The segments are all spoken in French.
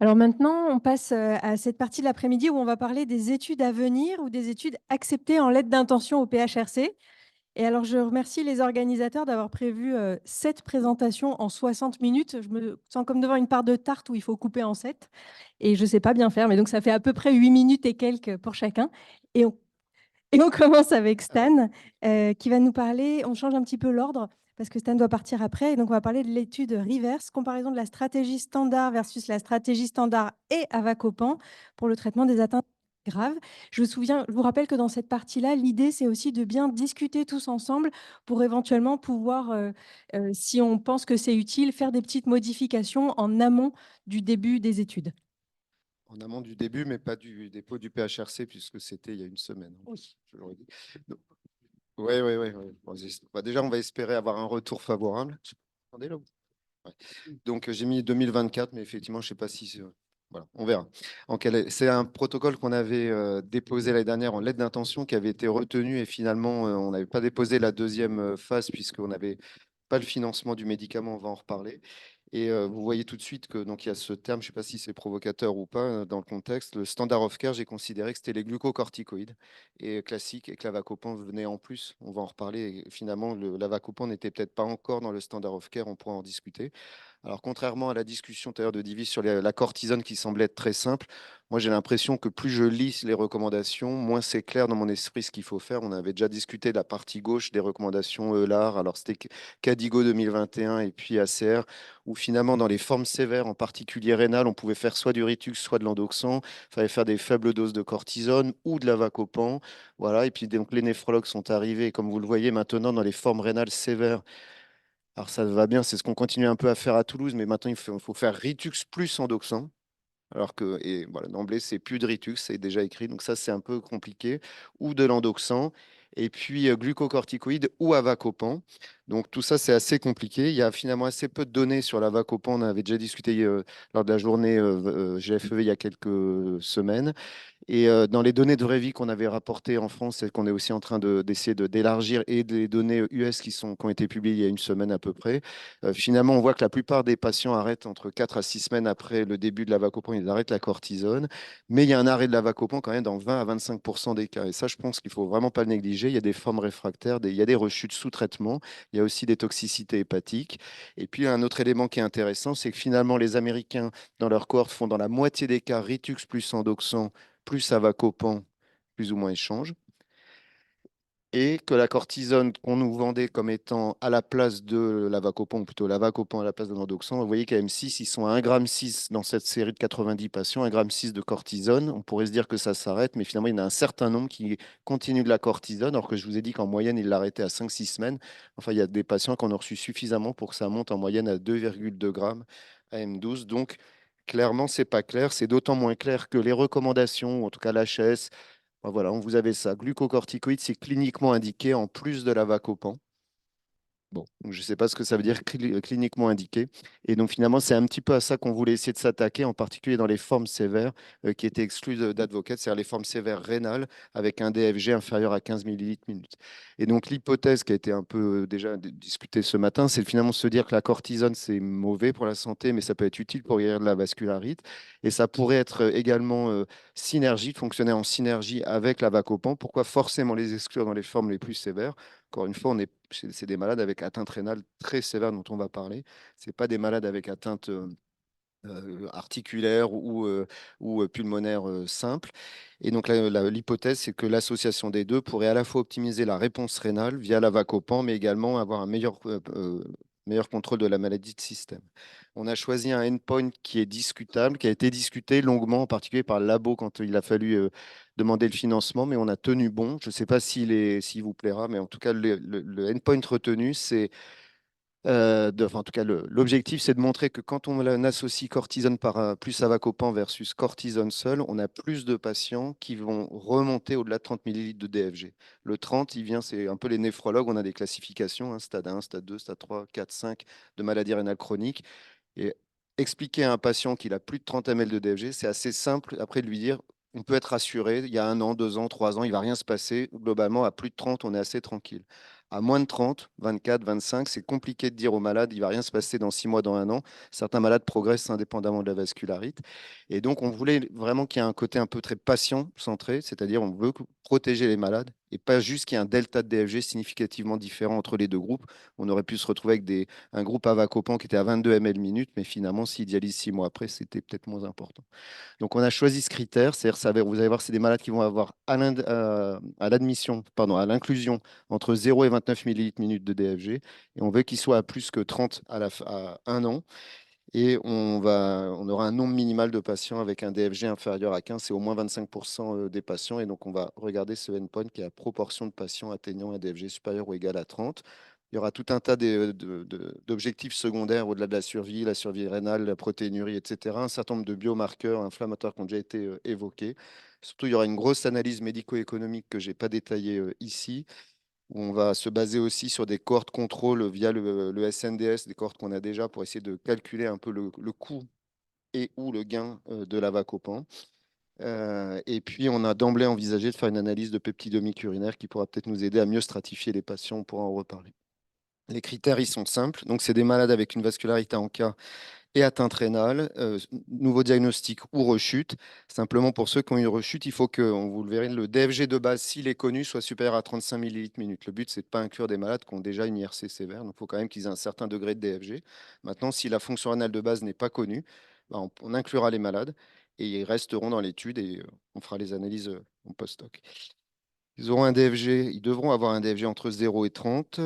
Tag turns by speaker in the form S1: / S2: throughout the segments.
S1: Alors maintenant, on passe à cette partie de l'après-midi où on va parler des études à venir ou des études acceptées en lettre d'intention au PHRC. Et alors, je remercie les organisateurs d'avoir prévu cette présentation en 60 minutes. Je me sens comme devant une part de tarte où il faut couper en 7. Et je ne sais pas bien faire, mais donc ça fait à peu près 8 minutes et quelques pour chacun. Et on et on commence avec
S2: Alors,
S1: Stan, qui va nous parler. On change un petit peu l'ordre parce que Stan doit partir après. Et donc, on va parler de l'étude reverse, comparaison de la stratégie standard versus la stratégie standard et Avacopan pour le traitement des atteintes graves. Je vous rappelle que dans cette partie-là, l'idée, c'est aussi de bien discuter tous ensemble pour éventuellement pouvoir, si on pense que c'est utile, faire des petites modifications en amont du début des études.
S2: en amont du début, mais pas du dépôt du PHRC, puisque c'était il y a une semaine, hein,
S1: Oui.
S2: je l'aurais dit. Oui, oui, oui. Bon, déjà, on va espérer avoir un retour favorable. Attendez, là. Ouais. Donc, j'ai mis 2024, mais effectivement, je ne sais pas si voilà, on verra. C'est un protocole qu'on avait déposé l'année dernière en lettre d'intention qui avait été retenu et finalement, on n'avait pas déposé la deuxième phase puisqu'on n'avait pas le financement du médicament, on va en reparler. Et vous voyez tout de suite que donc il y a ce terme, je ne sais pas si c'est provocateur ou pas dans le contexte. Le standard of care, j'ai considéré que c'était les glucocorticoïdes et classiques et que l'avacopan venait en plus. On va en reparler. Et finalement, l'avacopan n'était peut-être pas encore dans le standard of care. On pourra en discuter. Alors, contrairement à la discussion tout à l'heure de Divis sur la cortisone qui semblait être très simple, moi j'ai l'impression que plus je lis les recommandations, moins c'est clair dans mon esprit ce qu'il faut faire. On avait déjà discuté de la partie gauche des recommandations EULAR, alors c'était Cadigo 2021 et puis ACR, où finalement dans les formes sévères, en particulier rénales, on pouvait faire soit du Ritux, soit de l'endoxan. Il fallait faire des faibles doses de cortisone ou de l'avacopan. Voilà, et puis donc les néphrologues sont arrivés, comme vous le voyez maintenant, dans les formes rénales sévères. Alors ça va bien, c'est ce qu'on continue un peu à faire à Toulouse, mais maintenant il faut faire Ritux plus Endoxan. Alors que, et voilà, d'emblée, c'est plus de Ritux, c'est déjà écrit, donc ça c'est un peu compliqué. Ou de l'Endoxan, et puis glucocorticoïdes ou Avacopan. Donc tout ça c'est assez compliqué. Il y a finalement assez peu de données sur l'Avacopan. On avait déjà discuté lors de la journée GFE il y a quelques semaines. Et dans les données de vraie vie qu'on avait rapportées en France et qu'on est aussi en train d'essayer d'élargir et des données US qui ont été publiées il y a une semaine à peu près, finalement, on voit que la plupart des patients arrêtent entre 4 à 6 semaines après le début de l'avacopan, ils arrêtent la cortisone. Mais il y a un arrêt de l'avacopan quand même dans 20 à 25 des cas. Et ça, je pense qu'il ne faut vraiment pas le négliger. Il y a des formes réfractaires, il y a des rechutes sous traitement, il y a aussi des toxicités hépatiques. Et puis, un autre élément qui est intéressant, c'est que finalement, les Américains, dans leur cohorte, font dans la moitié des cas Ritux plus Endoxan plus ça va copan, plus ou moins échange, et que la cortisone qu'on nous vendait comme étant à la place de l'avacopan, ou plutôt l'avacopan à la place de l'endoxan, vous voyez qu'à M6, ils sont à 1,6 g dans cette série de 90 patients, 1,6 g de cortisone. On pourrait se dire que ça s'arrête, mais finalement, il y en a un certain nombre qui continuent de la cortisone, alors que je vous ai dit qu'en moyenne, ils l'arrêtaient à 5-6 semaines. Enfin, il y a des patients qui en ont reçu suffisamment pour que ça monte en moyenne à 2,2 g à M12. Donc, clairement, c'est pas clair. C'est d'autant moins clair que les recommandations, ou en tout cas l'HS, voilà, on vous avez ça. Glucocorticoïdes, c'est cliniquement indiqué en plus de l'avacopan. Bon, donc je ne sais pas ce que ça veut dire cliniquement indiqué. Et donc finalement, c'est un petit peu à ça qu'on voulait essayer de s'attaquer, en particulier dans les formes sévères qui étaient exclues d'Advocate, c'est-à-dire les formes sévères rénales avec un DFG inférieur à 15 millilitres minute. Et donc l'hypothèse qui a été un peu déjà discutée ce matin, c'est finalement se dire que la cortisone, c'est mauvais pour la santé, mais ça peut être utile pour guérir de la vascularite. Et ça pourrait être également fonctionner en synergie avec l'avacopan. Pourquoi forcément les exclure dans les formes les plus sévères? Encore une fois, c'est des malades avec atteinte rénale très sévère dont on va parler. Ce pas des malades avec atteinte articulaire ou pulmonaire simple. Et donc l'hypothèse, c'est que l'association des deux pourrait à la fois optimiser la réponse rénale via l'avacopan, mais également avoir un meilleur contrôle de la maladie de système. On a choisi un endpoint qui est discutable, qui a été discuté longuement, en particulier par le labo quand il a fallu demander le financement, mais on a tenu bon. Je ne sais pas s'il vous plaira, mais en tout cas, le endpoint retenu, c'est enfin, en tout cas, l'objectif, c'est de montrer que quand on associe cortisone plus avacopan versus cortisone seul, on a plus de patients qui vont remonter au-delà de 30 millilitres de DFG. Le 30, c'est un peu les néphrologues, on a des classifications, hein, stade 1, stade 2, stade 3, 4, 5 de maladie rénale chronique. Et expliquer à un patient qu'il a plus de 30 ml de DFG, c'est assez simple après de lui dire, on peut être rassuré, il y a 1 an, 2 ans, 3 ans, il ne va rien se passer. Globalement, à plus de 30, on est assez tranquille. À moins de 30, 24, 25, c'est compliqué de dire aux malades, il va rien se passer dans 6 mois, dans un an. Certains malades progressent indépendamment de la vascularite. Et donc, on voulait vraiment qu'il y ait un côté un peu très patient-centré, c'est-à-dire on veut protéger les malades et pas juste qu'il y ait un delta de DFG significativement différent entre les deux groupes. On aurait pu se retrouver avec un groupe avacopan qui était à 22 ml minute, mais finalement, s'il dialyse 6 mois après, c'était peut-être moins important. Donc, on a choisi ce critère, c'est-à-dire, vous allez voir, c'est des malades qui vont avoir à l'admission, pardon, à l'inclusion entre 0 et 29 millilitres minute de DFG, et on veut qu'ils soient à plus que 30 à 1 an, et on aura un nombre minimal de patients avec un DFG inférieur à 15, c'est au moins 25% des patients, et donc on va regarder ce endpoint qui est la proportion de patients atteignant un DFG supérieur ou égal à 30. Il y aura tout un tas d'objectifs secondaires au-delà de la survie rénale, la protéinurie, etc. Un certain nombre de biomarqueurs inflammatoires qui ont déjà été évoqués. Surtout, il y aura une grosse analyse médico-économique que je n'ai pas détaillée ici, où on va se baser aussi sur des cohortes contrôle via le SNDS, des cohortes qu'on a déjà pour essayer de calculer un peu le coût et ou le gain de l'avacopan. Et puis, on a d'emblée envisagé de faire une analyse de peptidomique urinaire qui pourra peut-être nous aider à mieux stratifier les patients. On pourra en reparler. Les critères, ils sont simples. Donc, c'est des malades avec une vascularité en cas et atteinte rénale, nouveau diagnostic ou rechute. Simplement, pour ceux qui ont une rechute, il faut que, vous le verrez, le DFG de base, s'il est connu, soit supérieur à 35 millilitres minute. Le but, c'est de ne pas inclure des malades qui ont déjà une IRC sévère. Donc, il faut quand même qu'ils aient un certain degré de DFG. Maintenant, si la fonction rénale de base n'est pas connue, ben, on inclura les malades et ils resteront dans l'étude et on fera les analyses en post-hoc. Ils auront un DFG, ils devront avoir un DFG entre 0 et 30.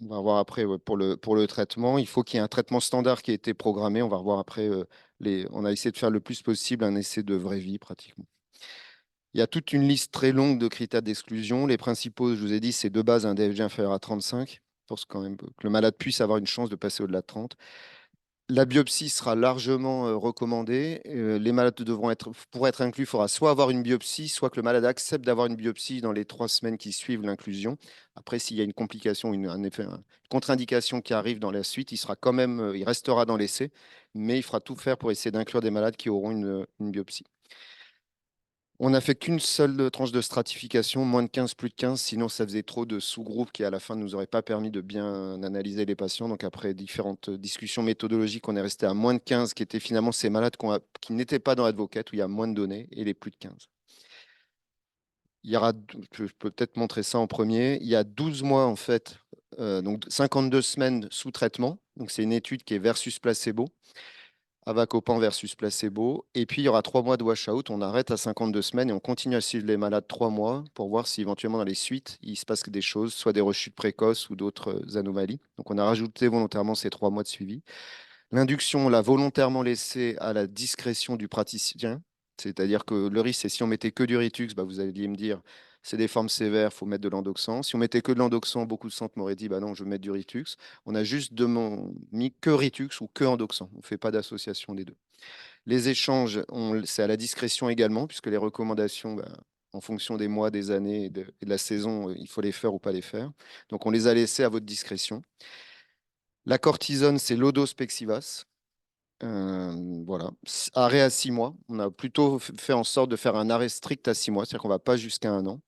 S2: On va voir après ouais, pour le traitement. Il faut qu'il y ait un traitement standard qui ait été programmé. On va revoir après. On a essayé de faire le plus possible un essai de vraie vie pratiquement. Il y a toute une liste très longue de critères d'exclusion. Les principaux, je vous ai dit, c'est de base un DFG inférieur à 35 pour quand même que le malade puisse avoir une chance de passer au-delà de 30. La biopsie sera largement recommandée. Les malades devront être, pour être inclus, il faudra soit avoir une biopsie, soit que le malade accepte d'avoir une biopsie dans les 3 semaines qui suivent l'inclusion. Après, s'il y a une complication, un effet, une contre-indication qui arrive dans la suite, il sera quand même, il restera dans l'essai, mais il fera tout faire pour essayer d'inclure des malades qui auront une biopsie. On n'a fait qu'une seule tranche de stratification, moins de 15, plus de 15, sinon ça faisait trop de sous-groupes qui à la fin ne nous auraient pas permis de bien analyser les patients. Donc après différentes discussions méthodologiques, on est resté à moins de 15, qui étaient finalement ces malades qui n'étaient pas dans l'advocate, où il y a moins de données, et les plus de 15. Il y aura, je peux peut-être montrer ça en premier, il y a 12 mois en fait, donc 52 semaines sous traitement. Donc c'est une étude qui est versus placebo. Avacopan versus placebo. Et puis, il y aura 3 mois de washout. On arrête à 52 semaines et on continue à suivre les malades 3 mois pour voir si éventuellement dans les suites, il se passe des choses, soit des rechutes précoces ou d'autres anomalies. Donc, on a rajouté volontairement ces 3 mois de suivi. L'induction, on l'a volontairement laissée à la discrétion du praticien. C'est-à-dire que le risque, c'est si on mettait que du Ritux, bah, vous alliez me dire, c'est des formes sévères, il faut mettre de l'endoxan. Si on mettait que de l'endoxan, beaucoup de centres m'auraient dit, bah non, je veux mettre du Ritux. On a juste mis que Ritux ou que endoxan. On ne fait pas d'association des deux. Les échanges, c'est à la discrétion également, puisque les recommandations, bah, en fonction des mois, des années et de la saison, il faut les faire ou pas les faire. Donc, on les a laissés à votre discrétion. La cortisone, c'est l'Odos Pexivas. Voilà. Arrêt à 6 mois. On a plutôt fait en sorte de faire un arrêt strict à 6 mois, c'est-à-dire qu'on ne va pas jusqu'à un an.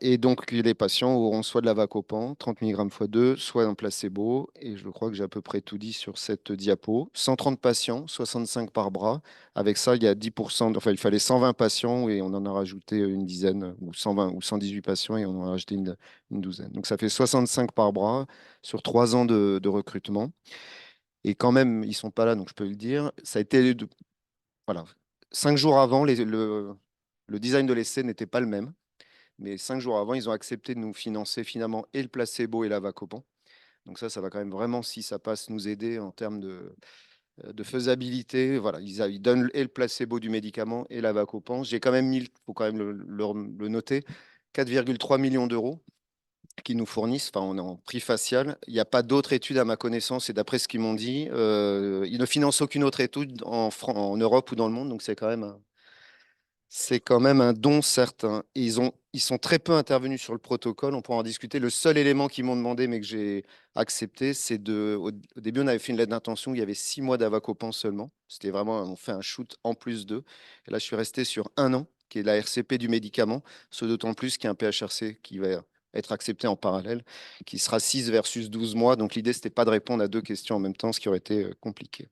S2: Et donc, les patients auront soit de la Vacopan, 30 mg x 2, soit un placebo. Et je crois que j'ai à peu près tout dit sur cette diapo. 130 patients, 65 par bras. Avec ça, il y a 10%, enfin, il fallait 120 patients et on en a rajouté une dizaine, ou 120 ou 118 patients et on en a rajouté une douzaine. Donc, ça fait 65 par bras sur 3 ans de recrutement. Et quand même, ils ne sont pas là, donc je peux le dire. Ça a été, voilà, 5 jours avant, le design de l'essai n'était pas le même. Mais 5 jours avant, ils ont accepté de nous financer finalement et le placebo et l'avacopan. Donc ça va quand même vraiment, si ça passe, nous aider en termes de faisabilité. Voilà, ils donnent et le placebo du médicament et l'avacopan. J'ai quand même mis, il faut quand même le noter, 4,3 millions d'euros qui nous fournissent. Enfin, on est en prix facial. Il n'y a pas d'autres études à ma connaissance et d'après ce qu'ils m'ont dit, ils ne financent aucune autre étude en Europe ou dans le monde. Donc c'est quand même un don certain. Et ils sont très peu intervenus sur le protocole. On pourra en discuter. Le seul élément qu'ils m'ont demandé, mais que j'ai accepté, c'est au début, on avait fait une lettre d'intention. Il y avait 6 mois d'avacopan seulement. C'était vraiment, on fait un shoot en plus d'eux. Et là, je suis resté sur un an. qui est la RCP du médicament, ce d'autant plus qu'il y a un PHRC qui va être accepté en parallèle, qui sera 6 versus 12 mois. Donc l'idée, ce n'était pas de répondre à 2 questions en même temps, ce qui aurait été compliqué.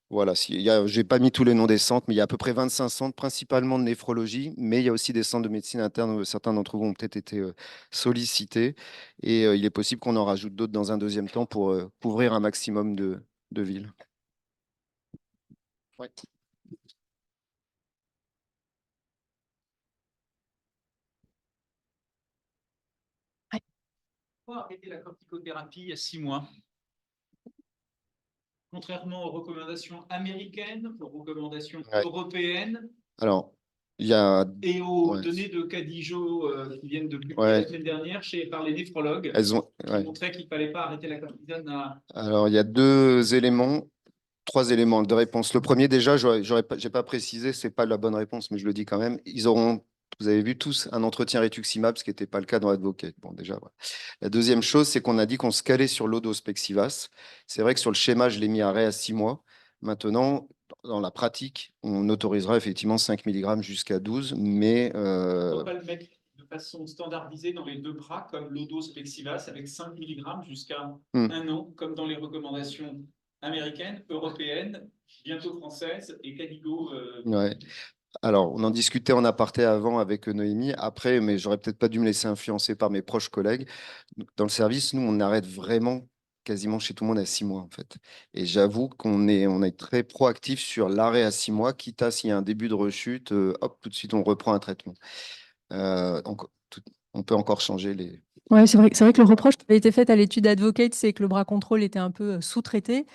S2: Voilà, je n'ai pas mis tous les noms des centres, mais il y a à peu près 25 centres, principalement de néphrologie, mais il y a aussi des centres de médecine interne où certains d'entre vous ont peut-être été sollicités. Et il est possible qu'on en rajoute d'autres dans un deuxième temps pour couvrir un maximum de villes. Ouais.
S3: Pourquoi arrêter la corticothérapie à 6 mois? Contrairement aux recommandations américaines, aux recommandations européennes.
S2: Alors, il y a.
S3: Et aux données de Cadijo qui viennent de publier la semaine dernière par les néphrologues, qui montraient qu'il ne fallait pas arrêter la cortisone à.
S2: Alors, il y a 3 éléments de réponse. Le premier, déjà, je n'ai pas précisé, ce n'est pas la bonne réponse, mais je le dis quand même. Ils auront, vous avez vu tous, un entretien rituximab, ce qui n'était pas le cas dans Advocate. Bon, déjà, voilà. La deuxième chose, c'est qu'on a dit qu'on se calait sur l'eau-dose Pexivas. C'est vrai que sur le schéma, je l'ai mis à à 6 mois. Maintenant, dans la pratique, on autorisera effectivement 5 mg jusqu'à 12, mais.
S3: On ne peut pas le mettre de façon standardisée dans les 2 bras, comme l'eau-dose Pexivas, avec 5 mg jusqu'à 1 an, comme dans les recommandations américaines, européennes, bientôt françaises et Cadigo.
S2: Ouais. Alors, on en discutait en aparté avant avec Noémie. Après, mais j'aurais peut-être pas dû me laisser influencer par mes proches collègues. Dans le service, nous, on arrête vraiment quasiment chez tout le monde à 6 mois, en fait. Et j'avoue on est très proactif sur l'arrêt à 6 mois, quitte à s'il y a un début de rechute, hop, tout de suite, on reprend un traitement. On peut encore changer les.
S1: Ouais, c'est vrai que le reproche qui avait été fait à l'étude Advocate, c'est que le bras contrôle était un peu sous-traité.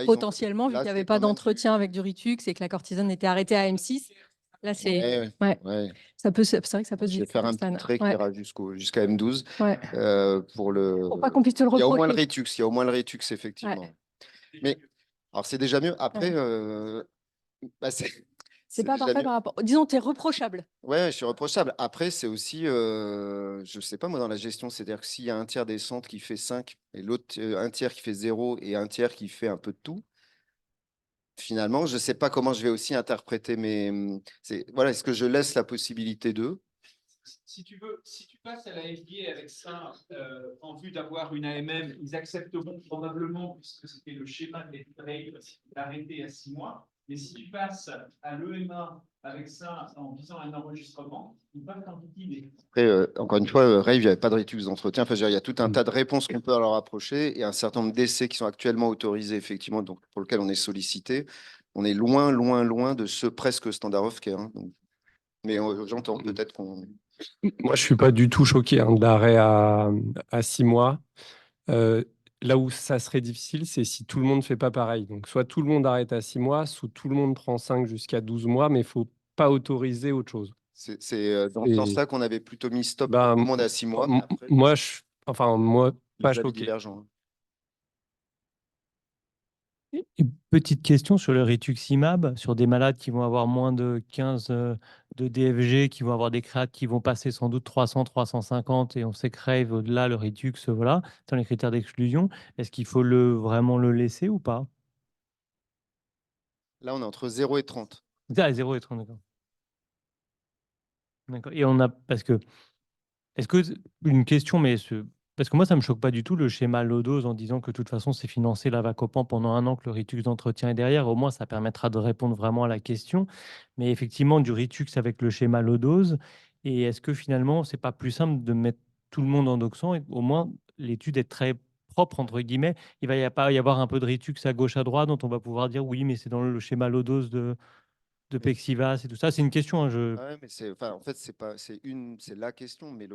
S1: Potentiellement, vu qu'il n'y avait pas d'entretien avec du Ritux et que la cortisone était arrêtée à M6. Là, c'est.
S2: Ouais.
S1: C'est vrai que ça peut se
S2: Je vais faire un petit trait qui ira jusqu'à M12. Pour le.
S1: Pour pas qu'on puisse te le
S2: Il y a au moins le
S1: reprocher.
S2: Ritux, effectivement. Mais alors, c'est déjà mieux. Après,
S1: c'est pas parfait par rapport. Disons, tu es reprochable.
S2: Ouais, je suis reprochable. Après, c'est aussi, je sais pas, moi, dans la gestion, c'est-à-dire que s'il y a un tiers des centres qui fait 5 et l'autre, un tiers qui fait 0 et un tiers qui fait un peu de tout, finalement, je sais pas comment je vais aussi interpréter mes. Voilà, est-ce que je laisse la possibilité d'eux?
S3: Si tu passes à la FDA avec ça en vue d'avoir une AMM, ils accepteront probablement, puisque c'était le schéma de d'arrêter à 6 mois. Mais si tu passes à l'EMA avec ça en visant un enregistrement, ils peuvent t'en liquider.
S2: Après, encore une fois, Rave, il n'y avait pas de Ritux d'entretien. Enfin, il y a tout un tas de réponses qu'on peut leur approcher et un certain nombre d'essais qui sont actuellement autorisés, effectivement, donc, pour lesquels on est sollicité. On est loin, loin, loin de ce presque standard of care. Hein, donc. Mais j'entends peut-être qu'on.
S4: Moi, je ne suis pas du tout choqué de l'arrêt à 6 mois. Là où ça serait difficile, c'est si tout le monde ne fait pas pareil. Donc, soit tout le monde arrête à 6 mois, soit tout le monde prend 5 jusqu'à 12 mois, mais il ne faut pas autoriser autre chose.
S2: C'est dans ce sens-là qu'on avait plutôt mis stop tout le monde à 6 mois.
S4: Après, moi, pas choqué.
S5: Petite question sur le rituximab, sur des malades qui vont avoir moins de 15 de DFG, qui vont avoir des créates qui vont passer sans doute 300, 350, et on sait que Rave, au-delà, le Ritux, voilà, dans les critères d'exclusion. Est-ce qu'il faut vraiment le laisser ou pas?
S2: Là, on est entre 0 et 30.
S5: Ah, 0 et 30, d'accord. D'accord. Et on a, est-ce que, une question, mais parce que moi, ça ne me choque pas du tout le schéma low-dose en disant que de toute façon, c'est financé l'avacopan pendant 1 an, que le Ritux d'entretien est derrière. Au moins, ça permettra de répondre vraiment à la question. Mais effectivement, du Ritux avec le schéma low-dose. Et est-ce que finalement, c'est pas plus simple de mettre tout le monde en doxant et au moins l'étude est très propre, entre guillemets. Il va pas y avoir un peu de Ritux à gauche, à droite, dont on va pouvoir dire oui, mais c'est dans le schéma low-dose de Pexivas et tout ça. C'est une question.
S2: Ouais, mais en fait, c'est la question, mais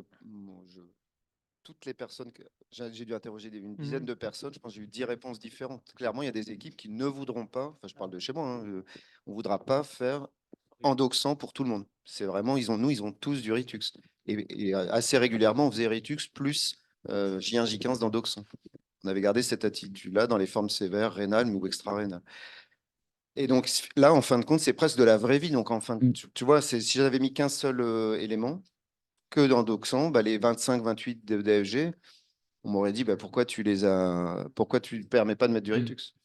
S2: toutes les personnes que j'ai dû interroger une dizaine de personnes, je pense que j'ai eu 10 réponses différentes. Clairement, il y a des équipes qui ne voudront pas, enfin, je parle de chez moi, hein, on ne voudra pas faire endoxant pour tout le monde. C'est vraiment, ils ont tous du Ritux. Et assez régulièrement, on faisait Ritux plus J1, J15 d'endoxant. On avait gardé cette attitude-là dans les formes sévères, rénales ou extra-rénales. Et donc là, en fin de compte, c'est presque de la vraie vie. Donc, tu vois, si j'avais mis qu'un seul élément, que d'endoxant, les 25, 28 de DFG, on m'aurait dit pourquoi tu ne permets pas de mettre du Ritux?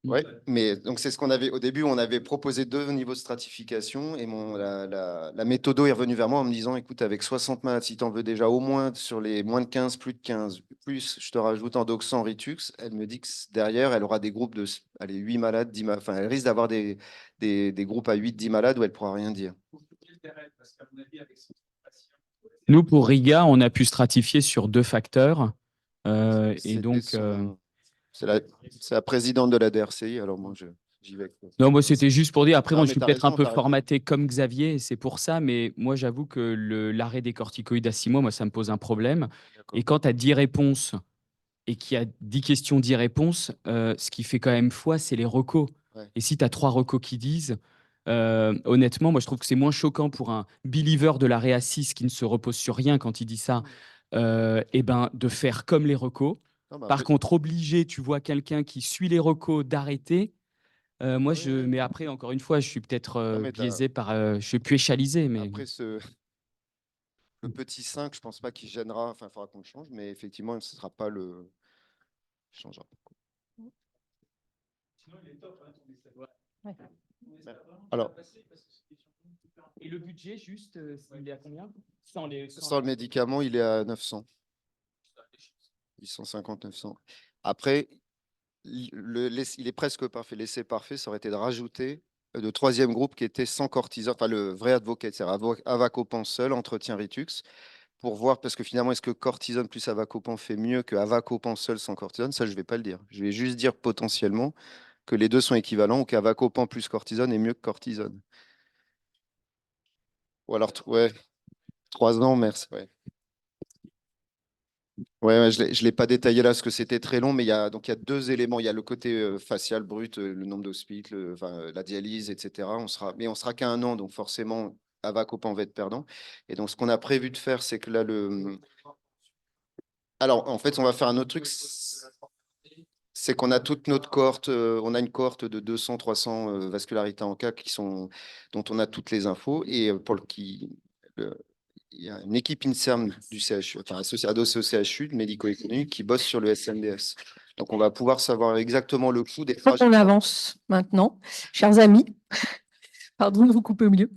S2: Ouais, mais donc c'est ce qu'on avait au début, on avait proposé 2 niveaux de stratification et la méthodo est revenue vers moi en me disant, écoute, avec 60 malades, si tu en veux déjà au moins sur les moins de 15, plus de 15, plus je te rajoute en Doxan Ritux, elle me dit que derrière, elle aura des groupes de allez, 8 malades, 10 malades, enfin, elle risque d'avoir des groupes à 8, 10 malades où elle pourra rien dire.
S6: Nous, pour Riga, on a pu stratifier sur 2 facteurs. Et
S2: C'était
S6: donc,
S2: c'est la présidente de la DRCI, alors moi, j'y vais.
S6: non, moi, c'était juste pour dire. Après,
S2: Non,
S6: moi,
S2: mais
S6: je suis
S2: t'as
S6: peut-être un
S2: raison,
S6: peu
S2: t'as raison.
S6: formaté comme Xavier, et c'est pour ça. Mais moi, j'avoue que l'arrêt des corticoïdes à 6 mois, moi, ça me pose un problème.
S2: D'accord.
S6: Et quand tu as 10 réponses et qu'il y a 10 questions, 10 réponses, ce qui fait quand même foi, c'est les recos.
S2: Ouais.
S6: Et si tu as 3 recos qui disent, honnêtement, moi, je trouve que c'est moins choquant pour un believer de l'arrêt à 6 qui ne se repose sur rien quand il dit ça, et ben, de faire comme les recos.
S2: Non, bah,
S6: Par
S2: après-
S6: contre, obligé, tu vois quelqu'un qui suit les recos d'arrêter. Moi,
S2: Oui, oui.
S6: mais après, encore une fois, je suis peut-être
S2: Non, mais
S6: biaisé par. Je suis plus échalisé, mais.
S2: Après, le petit 5, je pense pas qu'il gênera. Enfin, il faudra qu'on le change, mais effectivement, ce ne sera pas le. Il changera pas.
S3: Sinon, il est top, hein, ton essai.
S1: Ouais.
S2: Alors,
S6: Et le budget, juste, il est à combien sans
S2: sans le médicament, il est à 900. 850, 900. Après, il est presque parfait. L'essai parfait, ça aurait été de rajouter le 3e groupe qui était sans cortisone, enfin le vrai advocate, c'est-à-dire avacopan seul, entretien Ritux, pour voir, parce que finalement, est-ce que cortisone plus avacopan fait mieux que avacopan seul sans cortisone? Ça, je ne vais pas le dire. Je vais juste dire potentiellement que les deux sont équivalents ou qu'avacopan plus cortisone est mieux que cortisone. Ou alors, ouais, 3 ans, merci. Ouais. Ouais, je ne l'ai pas détaillé là parce que c'était très long, mais il y a 2 éléments. Il y a le côté facial brut, le nombre d'hospices, la dialyse, etc. Mais on sera qu'à 1 an, donc forcément, avacopan va être perdant. Et donc, ce qu'on a prévu de faire, c'est que là, alors, en fait, on va faire un autre truc. C'est qu'on a toute notre cohorte, on a une cohorte de 200, 300 vascularités en cas dont on a toutes les infos. Et il y a une équipe INSERM du CHU, enfin adossée au CHU, de médico-économique, qui bosse sur le SNDS. Donc, on va pouvoir savoir exactement le coût des trajets.
S1: On avance maintenant, chers amis. Pardon de vous couper au milieu.